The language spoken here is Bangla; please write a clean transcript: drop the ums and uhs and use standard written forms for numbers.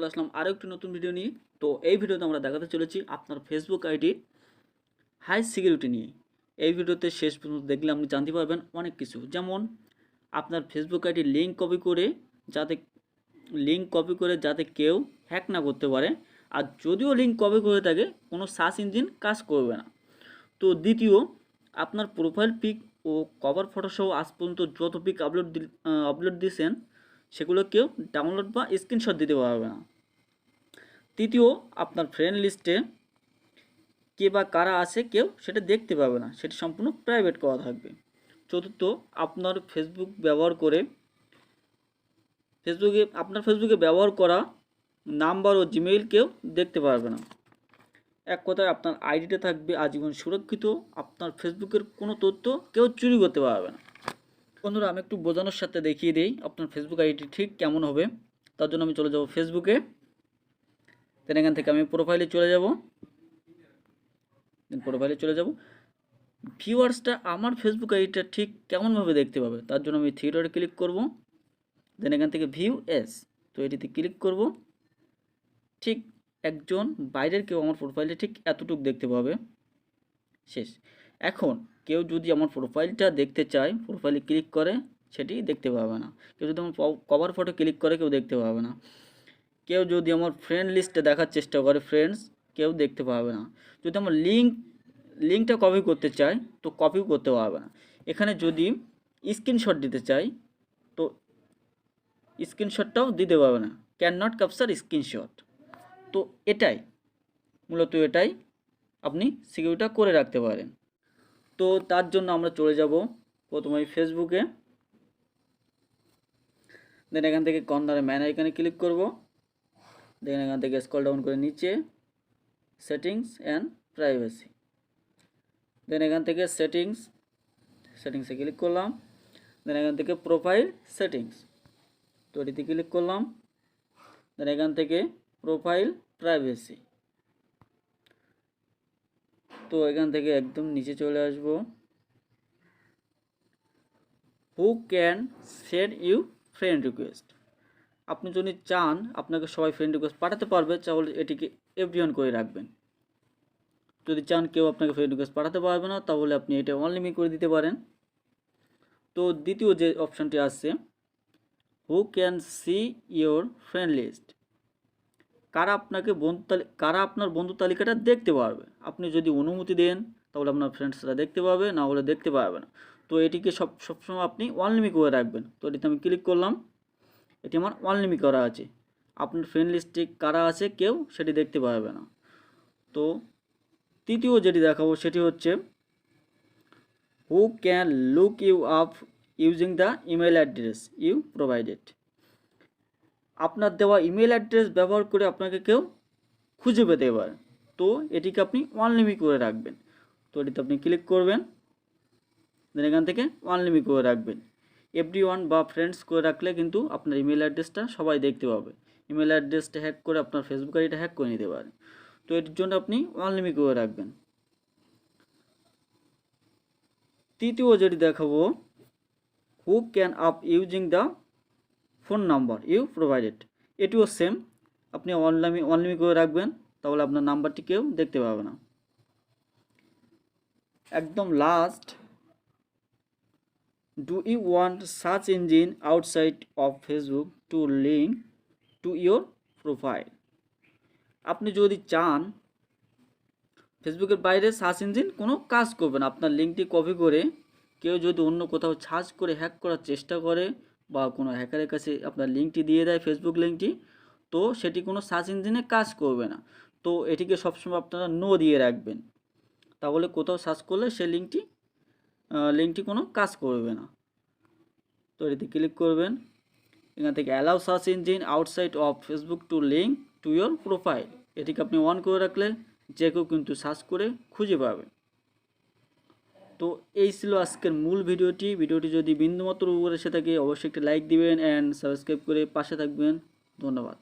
আসলাম আরও একটি নতুন ভিডিও নিয়ে। তো এই ভিডিওতে আমরা দেখাতে চলেছি আপনার ফেসবুক আইডির হাই সিকিউরিটি নিয়ে। এই ভিডিওতে শেষ পর্যন্ত দেখলে আপনি জানতে পারবেন অনেক কিছু, যেমন আপনার ফেসবুক আইডির লিঙ্ক কপি করে যাতে কেউ হ্যাক না করতে পারে, আর যদিও লিঙ্ক কপি করে থাকে কোনো সার্চ ইঞ্জিন কাজ করবে না। তো দ্বিতীয়, আপনার প্রোফাইল পিক ও কভার ফটো সহ আজ পর্যন্ত যত পিক আপলোড দিয়েছেন সেগুলো কেউ ডাউনলোড বা স্ক্রিনশট দিতে পারবে না। তৃতীয়, আপনার ফ্রেন্ড লিস্টে কে বা কারা আছে কেউ সেটা দেখতে পাবে না, সেটা সম্পূর্ণ প্রাইভেট করা থাকবে। চতুর্থ, আপনার ফেসবুকে ব্যবহার করা নাম্বার ও জিমেইল কেউ দেখতে পারবে না। এক কথায় আপনার আইডিটা থাকবে আজীবন সুরক্ষিত, আপনার ফেসবুকের কোনো তথ্য কেউ চুরি করতে পারবে না। বন্ধুরা, আমি একটু বোঝানোর সাথে দেখিয়ে দিই আপনার ফেসবুক আইডি ঠিক কেমন হবে। তার জন্য আমি চলে যাব ফেসবুকে, দেন এখান থেকে আমি প্রোফাইলে চলে যাব। ভিউয়ার্সটা আমার ফেসবুক আইডিটা ঠিক কেমনভাবে দেখতে পাবে তার জন্য আমি থ্রি ডটে ক্লিক করব, দেন এখান থেকে ভিউ এস, তো এটিতে ক্লিক করব। ঠিক একজন বাইরের কেউ আমার প্রোফাইলে ঠিক এতটুকু দেখতে পাবে, শেষ। এখন কেউ যদি আমার প্রোফাইলটা দেখতে চায়, প্রোফাইলে ক্লিক করে, সেটি দেখতে পাবে না। কেউ যদি আমার কভার ফটো ক্লিক করে, কেউ দেখতে পাবে না। কেউ যদি আমার ফ্রেন্ড লিস্টে দেখার চেষ্টা করে ফ্রেন্ডস, কেউ দেখতে পাবে না। যদি আমার লিঙ্কটা কপি করতে চায় তো কপিও করতে পারবে না। এখানে যদি স্ক্রিনশট দিতে চাই তো স্ক্রিনশটটাও দিতে পারবে না, ক্যান নট ক্যাপচার স্ক্রিনশট। তো মূলত এটাই আপনি সিকিউরিটিটা করে রাখতে পারেন। তো তার জন্য আমরা চলে যাব প্রথমে ফেসবুকে, দেন এখান থেকে কর্নারে ম্যান আইকনে ক্লিক করব, দেন এখান থেকে স্ক্রল ডাউন করে নিচে সেটিংস অ্যান্ড প্রাইভেসি, দেন এখান থেকে সেটিংসে ক্লিক করলাম, দেন এখান থেকে প্রোফাইল সেটিংস, তো এটিতে ক্লিক করলাম, দেন এখান থেকে প্রোফাইল প্রাইভেসি, তো এখান থেকে একদম নিচে চলে আসব। Who can send you friend request, আপনি যদি চান আপনাকে সবাই ফ্রেন্ড রিকোয়েস্ট পাঠাতে পারবে, তাহলে এটিকে এভরিওয়ান করে রাখবেন। যদি চান কেউ আপনাকে ফ্রেন্ড রিকোয়েস্ট পাঠাতে পারবে না, তাহলে আপনি এটা অনলিমিট করে দিতে পারেন। তো দ্বিতীয় যে অপশানটি আছে, who can see your friend list, কারা আপনার বন্ধু তালিকাটা দেখতে পারবে। আপনি যদি অনুমতি দেন তাহলে আপনার ফ্রেন্ডসরা দেখতে পাবে, না হলে দেখতে পারবে না। তো এটিকে সবসময় আপনি অনলিমিট করে রাখবেন। তো এটিতে আমি ক্লিক করলাম, এটি আমার অনলিমিট করা আছে। আপনার ফ্রেন্ড লিস্টে কারা আছে কেউ সেটি দেখতে পারবে না। তো তৃতীয় যেটি দেখাবো সেটি হচ্ছে who can look you up using the email address you provided, আপনার দেওয়া ইমেল অ্যাড্রেস ব্যবহার করে আপনাকে কেউ খুঁজে পেতে পারে। তো এটিকে আপনি অনলিমিট করে রাখবেন। তো এটিতে আপনি ক্লিক করবেন, দেন এখান থেকে অনলিমিট করে রাখবেন। এভরিওয়ান বা ফ্রেন্ডস করে রাখলে কিন্তু আপনার ইমেল অ্যাড্রেসটা সবাই দেখতে পাবে। ইমেল অ্যাড্রেসটা হ্যাক করে আপনার ফেসবুক আইডিটা হ্যাক করে নিতে পারে। তো এটির জন্য আপনি অনলিমিট করে রাখবেন। তৃতীয় যেটি দেখাবো, who can up using the phone number you provided, এটিও সেম, আপনি অনলিমিট করে রাখবেন, তাহলে আপনার নাম্বারটি কেউ দেখতে পাবে না। একদম last, do you want search engine outside of Facebook to link to your profile, আপনি যদি চান ফেসবুকের বাইরে সার্চ ইঞ্জিন কোনো কাজ করবে না, আপনার লিঙ্কটি কপি করে কেউ যদি অন্য কোথাও সার্চ করে হ্যাক করার চেষ্টা করে বা কোনো হ্যাকারের কাছে আপনার লিঙ্কটি দিয়ে দেয় ফেসবুক লিঙ্কটি, তো সেটি কোনো সার্চ ইঞ্জিনে কাজ করবে না। তো এটিকে সবসময় আপনারা নো দিয়ে রাখবেন, তাহলে কোথাও সার্চ করলে সে লিঙ্কটি কোনো কাজ করবে না। তো এটিতে ক্লিক করবেন, এখান থেকে allow search engine outside of Facebook to link to your profile, এটিকে আপনি অন করে রাখলে যে কেউ কিন্তু সার্চ করে খুঁজে পাবে। তো এই ছিল আজকের মূল ভিডিওটি যদি বিন্দুমাত্র উপকার এসে থাকে অবশ্যই একটি লাইক দিবেন অ্যান্ড সাবস্ক্রাইব করে পাশে থাকবেন। ধন্যবাদ।